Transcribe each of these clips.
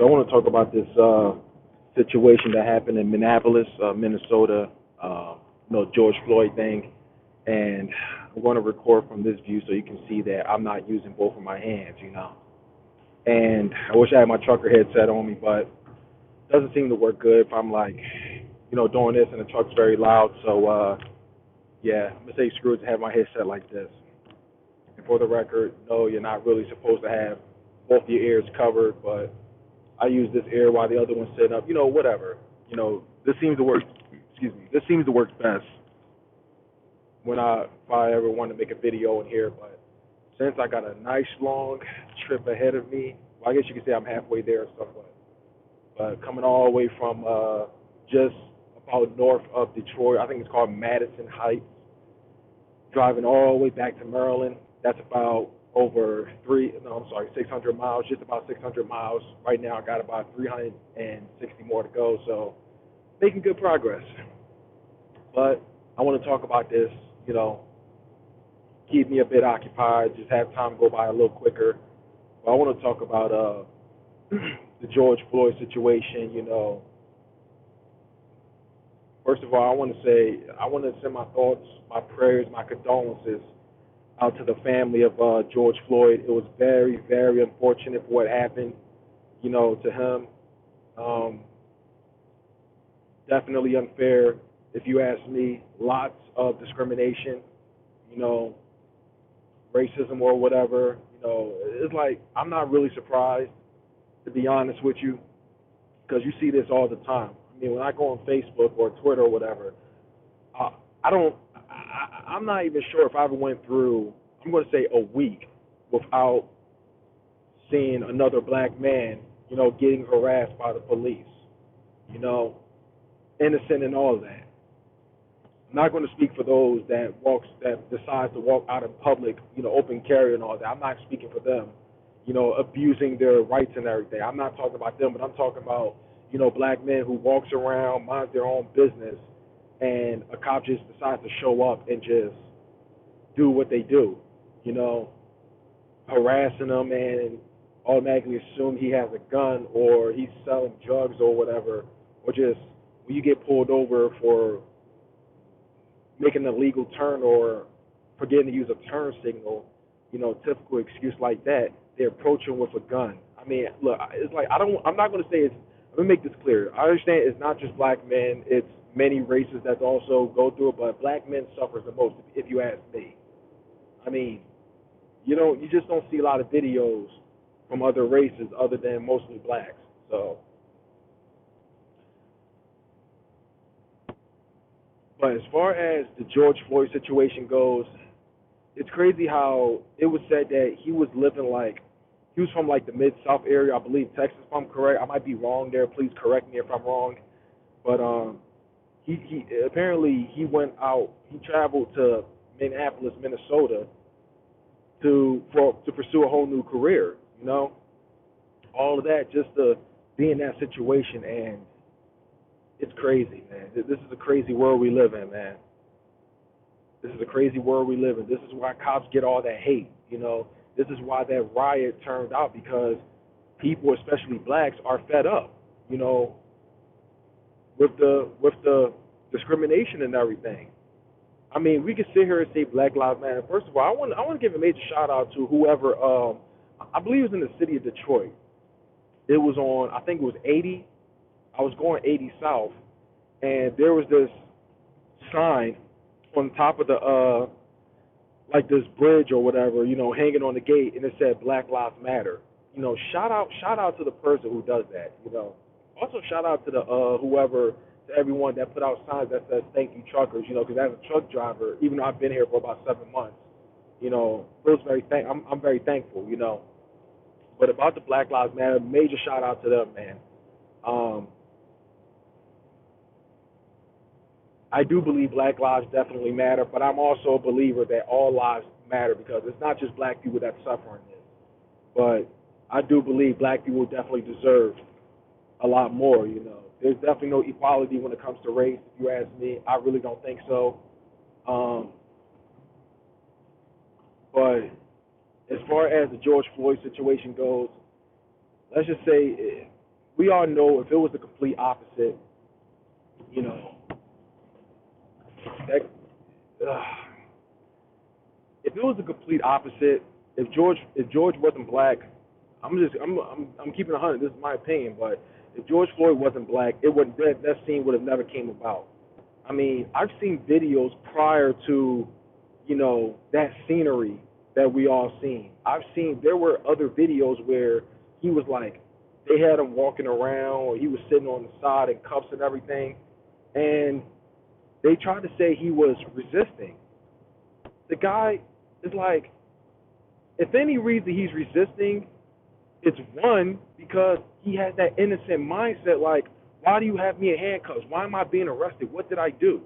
So I want to talk about this situation that happened in Minneapolis, Minnesota, George Floyd thing. And I'm going to record from this view so you can see that I'm not using both of my hands. And I wish I had my trucker headset on me, but it doesn't seem to work good if I'm like, doing this and the truck's very loud. So, yeah, I'm going to say screw it to have my headset like this. And for the record, no, you're not really supposed to have both your ears covered, but I use this ear while the other one's sitting up. Whatever. This seems to work. Excuse me. This seems to work best when if I ever want to make a video in here. But since I got a nice long trip ahead of me, well, I guess you could say I'm halfway there or something. But coming all the way from just about north of Detroit, I think it's called Madison Heights, driving all the way back to Maryland. That's about over 600 miles, just about 600 miles. Right now, I got about 360 more to go, so making good progress. But I want to talk about this, keep me a bit occupied, just have time go by a little quicker. But I want to talk about the George Floyd situation. First of all, I want to send my thoughts, my prayers, my condolences out to the family of George Floyd. It was very, very unfortunate for what happened, to him. Definitely unfair, if you ask me. Lots of discrimination, racism or whatever. It's like I'm not really surprised, to be honest with you, because you see this all the time. I mean, when I go on Facebook or Twitter or whatever, I don't. I'm not even sure if I ever went through, I'm going to say, a week without seeing another black man, getting harassed by the police, innocent and all of that. I'm not going to speak for those that decides to walk out in public, open carry and all that. I'm not speaking for them, abusing their rights and everything. I'm not talking about them, but I'm talking about, black men who walks around, mind their own business, and a cop just decides to show up and just do what they do, harassing them and automatically assume he has a gun or he's selling drugs or whatever, or just when you get pulled over for making an illegal turn or forgetting to use a turn signal, typical excuse like that, they approach him with a gun. I mean, look, it's like I'm not going to say it's. Let me make this clear. I understand it's not just black men; it's many races that also go through it, but black men suffers the most, if you ask me. I mean, you just don't see a lot of videos from other races other than mostly blacks. So, but as far as the George Floyd situation goes, it's crazy how it was said that he was from like the mid South area, I believe Texas, if I'm correct. I might be wrong there. Please correct me if I'm wrong. But he apparently he traveled to Minneapolis, Minnesota to pursue a whole new career. All of that just to be in that situation, and it's crazy, man. This is a crazy world we live in, man. This is a crazy world we live in. This is why cops get all that hate. This is why that riot turned out, because people, especially blacks, are fed up. With the discrimination and everything. I mean, we can sit here and say Black Lives Matter. First of all, I want to give a major shout out to whoever. I believe it was in the city of Detroit. It was on, I think it was 80. I was going 80 south, and there was this sign on top of the like this bridge or whatever, hanging on the gate, and it said Black Lives Matter. Shout out to the person who does that. Also shout out to the whoever, to everyone that put out signs that says "Thank you, truckers." Because as a truck driver, even though I've been here for about 7 months, I'm very thankful. But about the Black Lives Matter, major shout out to them, man. Um, I do believe Black lives definitely matter, but I'm also a believer that all lives matter, because it's not just black people that's suffering this. But I do believe black people definitely deserve a lot more. There's definitely no equality when it comes to race. If you ask me, I really don't think so. Um, but as far as the George Floyd situation goes, let's just say we all know if it was the complete opposite, you know, that uh, if it was the complete opposite, if George wasn't black, I'm keeping 100. This is my opinion, but if George Floyd wasn't black, it would that scene would have never came about. I mean, I've seen videos prior to, that scenery that we all seen. There were other videos where he was like, they had him walking around or he was sitting on the side in cuffs and everything, and they tried to say he was resisting. The guy is like, if any reason he's resisting, it's one, because he has that innocent mindset like, why do you have me in handcuffs? Why am I being arrested? What did I do?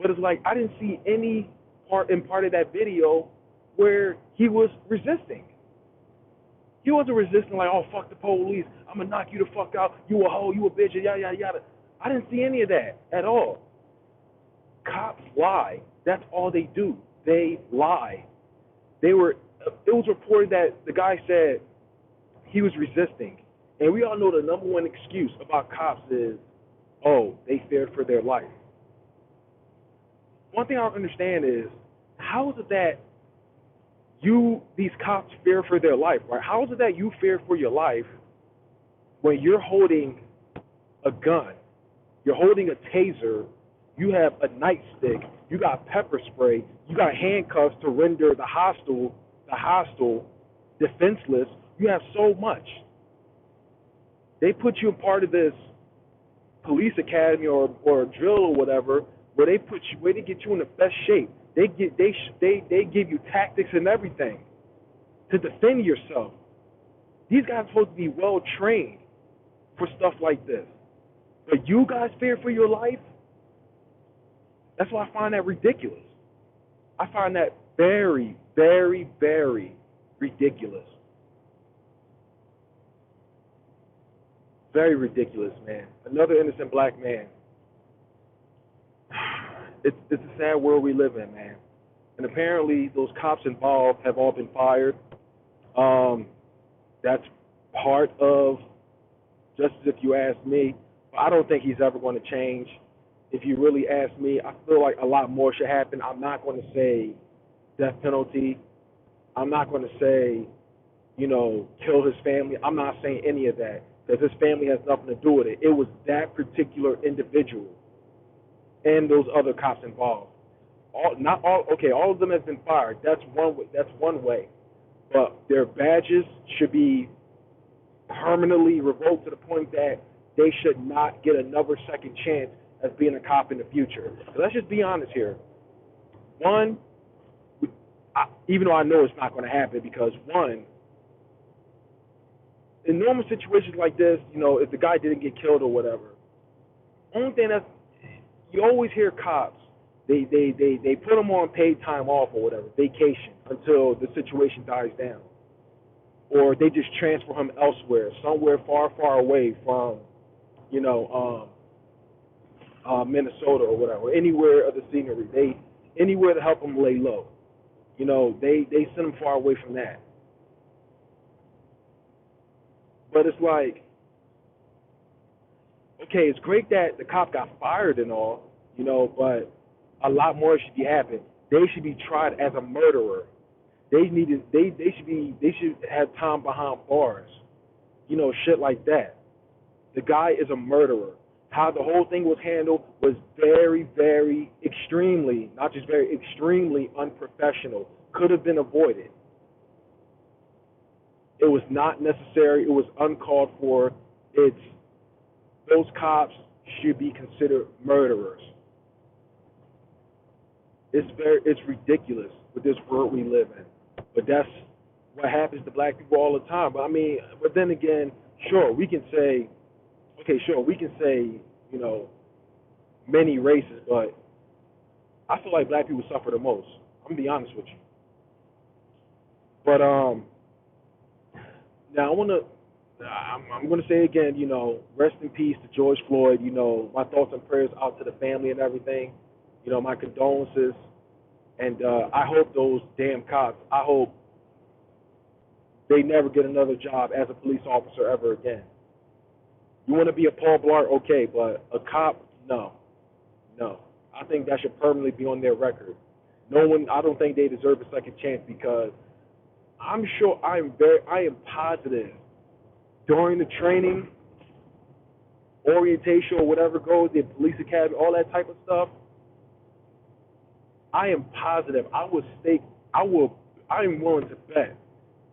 But it's like, I didn't see any part of that video where he was resisting. He wasn't resisting like, oh, fuck the police. I'm going to knock you the fuck out. You a hoe. You a bitch. Yada, yada, yada. I didn't see any of that at all. Cops lie. That's all they do. They lie. It was reported that the guy said he was resisting. And we all know the number one excuse about cops is, oh, they feared for their life. One thing I don't understand is, how is it that these cops fear for their life, right? How is it that you fear for your life when you're holding a gun, you're holding a taser, you have a nightstick, you got pepper spray, you got handcuffs to render the hostile defenseless. You have so much. They put you a part of this police academy or drill or whatever, where they get you in the best shape. They give you tactics and everything to defend yourself. These guys are supposed to be well trained for stuff like this, but you guys fear for your life. That's why I find that ridiculous. I find that very, very, very ridiculous. Very ridiculous, man. Another innocent black man. It's a sad world we live in, man. And apparently those cops involved have all been fired. That's part of justice, if you ask me. I don't think he's ever going to change. If you really ask me, I feel like a lot more should happen. I'm not going to say death penalty. I'm not going to say, kill his family. I'm not saying any of that, because his family has nothing to do with it. It was that particular individual and those other cops involved. All of them have been fired. That's one way. But their badges should be permanently revoked to the point that they should not get another second chance as being a cop in the future. So let's just be honest here. One, even though I know it's not going to happen, because one, in normal situations like this, if the guy didn't get killed or whatever, only thing you always hear cops, they put them on paid time off or whatever, vacation, until the situation dies down, or they just transfer him elsewhere, somewhere far, far away from, Minnesota or whatever, anywhere of the scenery, anywhere to help them lay low. They send them far away from that. But it's like, okay, it's great that the cop got fired and all, but a lot more should be happening. They should be tried as a murderer. They should have time behind bars, shit like that. The guy is a murderer. How the whole thing was handled was very, very extremely, not just very, extremely unprofessional. Could have been avoided. It was not necessary. It was uncalled for. Those cops should be considered murderers. It's ridiculous with this world we live in. But that's what happens to black people all the time. But then again, sure, we can say, many races, but I feel like black people suffer the most. I'm gonna be honest with you. But now I'm gonna say again, rest in peace to George Floyd. My thoughts and prayers out to the family and everything. My condolences, and I hope those damn cops, I hope they never get another job as a police officer ever again. You want to be a Paul Blart, okay, but a cop, no, no. I think that should permanently be on their record. No one, I don't think they deserve a second chance because I'm sure I am positive during the training, orientation or whatever goes, the police academy, all that type of stuff. I am positive. I am willing to bet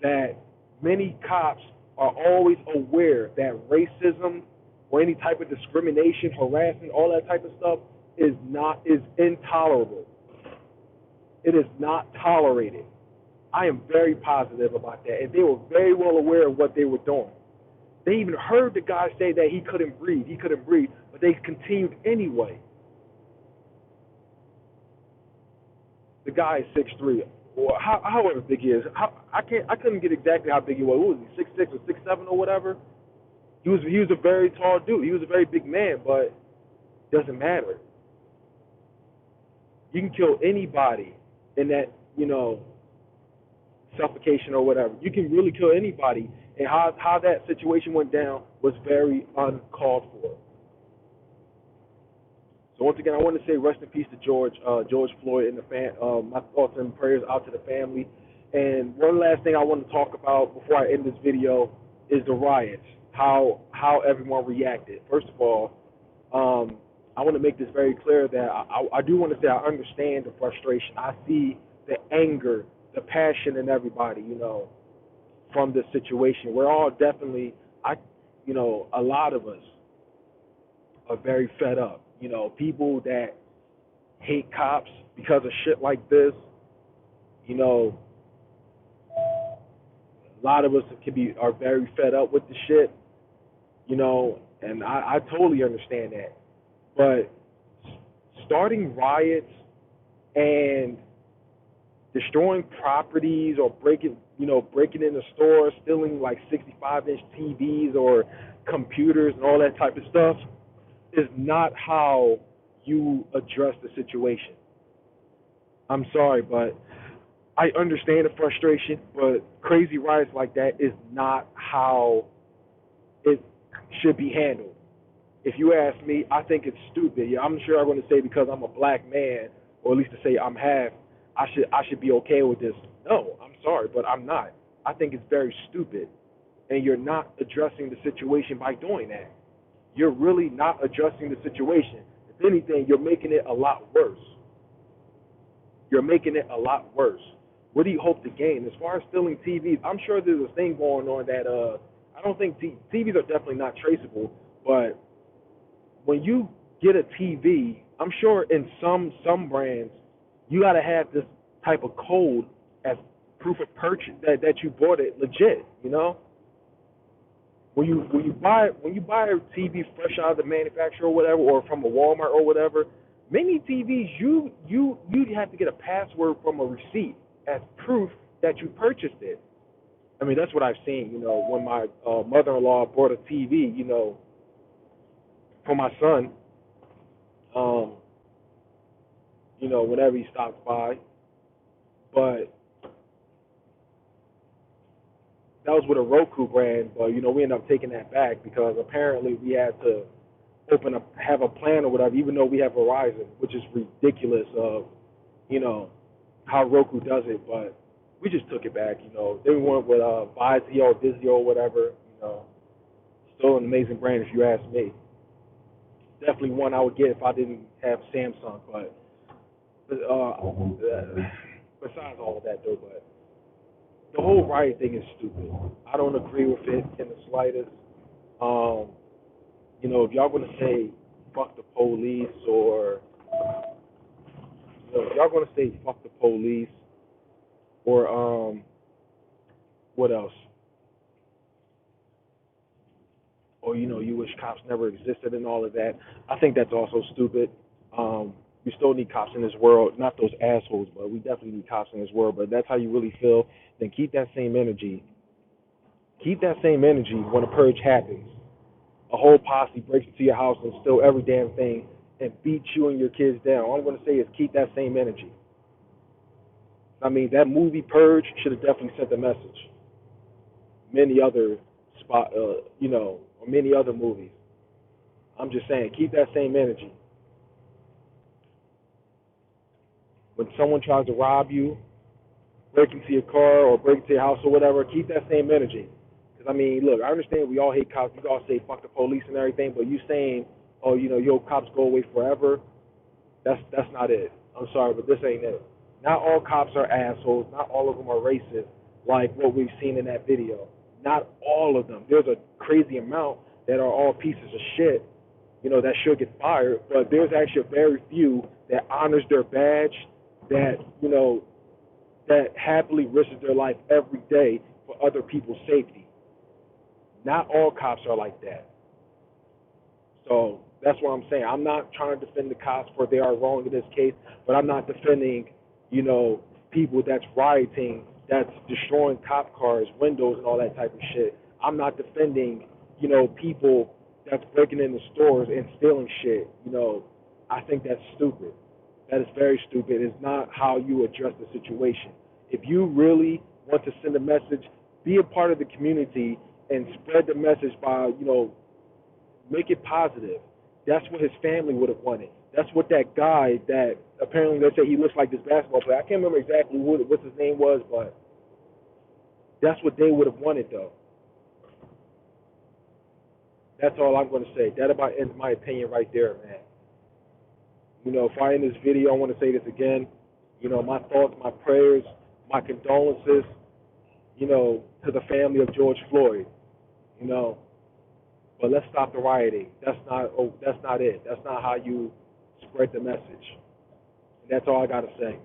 that many cops are always aware that racism or any type of discrimination, harassment, all that type of stuff is intolerable. It is not tolerated. I am very positive about that, and they were very well aware of what they were doing. They even heard the guy say that he couldn't breathe. He couldn't breathe, but they continued anyway. The guy is 6'3", or however big he is. I couldn't get exactly how big he was. What was he, 6'6" or 6'7" or whatever? He was a very tall dude. He was a very big man, but it doesn't matter. You can kill anybody in that, suffocation or whatever. You can really kill anybody, and how that situation went down was very uncalled for. So once again, I want to say rest in peace to George Floyd and my thoughts and prayers out to the family. And one last thing I want to talk about before I end this video is the riots. How everyone reacted. First of all, I want to make this very clear that I do want to say I understand the frustration. I see the anger, the passion in everybody, from this situation. We're all definitely, a lot of us are very fed up. People that hate cops because of shit like this. A lot of us are very fed up with the shit. And I totally understand that. But starting riots and destroying properties or breaking into stores, stealing like 65-inch TVs or computers and all that type of stuff is not how you address the situation. I'm sorry, but I understand the frustration, but crazy riots like that is not how it should be handled. If you ask me, I think it's stupid. Yeah, I'm sure I'm going to say because I'm a black man, or at least to say I'm half, I should be okay with this. No, I'm sorry, but I'm not. I think it's very stupid, and you're not addressing the situation by doing that. You're really not addressing the situation. If anything, you're making it a lot worse. You're making it a lot worse. What do you hope to gain? As far as stealing TVs, I'm sure there's a thing going on that I don't think TVs are definitely not traceable, but when you get a TV, I'm sure in some brands, you got to have this type of code as proof of purchase that you bought it legit. When you buy a TV fresh out of the manufacturer or whatever, or from a Walmart or whatever, many TVs you have to get a password from a receipt as proof that you purchased it. I mean, that's what I've seen. When my mother-in-law bought a TV, for my son, whenever he stops by, but that was with a Roku brand, but we ended up taking that back because apparently we had to have a plan or whatever, even though we have Verizon, which is ridiculous of, how Roku does it, but we just took it back, Then we went with Vizio or Vizio or whatever, still an amazing brand if you ask me. Definitely one I would get if I didn't have Samsung, but besides all of that though, but the whole riot thing is stupid. I don't agree with it in the slightest. If y'all gonna say fuck the police, or if y'all gonna say fuck the police, or what else? Or you wish cops never existed and all of that. I think that's also stupid. We still need cops in this world, not those assholes, but we definitely need cops in this world. But if that's how you really feel, then keep that same energy. Keep that same energy when a purge happens. A whole posse breaks into your house and steal every damn thing and beat you and your kids down. All I'm going to say is keep that same energy. I mean, that movie Purge should have definitely sent a message. Many other or many other movies. I'm just saying, keep that same energy. When someone tries to rob you, break into your car or break into your house or whatever, keep that same energy. Because I mean, look, I understand we all hate cops. We all say fuck the police and everything, but you saying, oh, yo, cops go away forever. That's not it. I'm sorry, but this ain't it. Not all cops are assholes. Not all of them are racist, like what we've seen in that video. Not all of them. There's a crazy amount that are all pieces of shit, that should get fired. But there's actually a very few that honors their badge, that that happily risks their life every day for other people's safety. Not all cops are like that. So that's what I'm saying. I'm not trying to defend the cops for they are wrong in this case, but I'm not defending, people that's rioting, that's destroying cop cars, windows, and all that type of shit. I'm not defending, people that's breaking into stores and stealing shit. I think that's stupid. That is very stupid. It's not how you address the situation. If you really want to send a message, be a part of the community and spread the message by, make it positive. That's what his family would have wanted. That's what that guy that apparently they say he looks like this basketball player. I can't remember exactly what his name was, but that's what they would have wanted, though. That's all I'm going to say. That about ends my opinion right there, man. If I end this video, I want to say this again. My thoughts, my prayers, my condolences, to the family of George Floyd. But let's stop the rioting. That's not it. That's not how you spread the message. And that's all I got to say.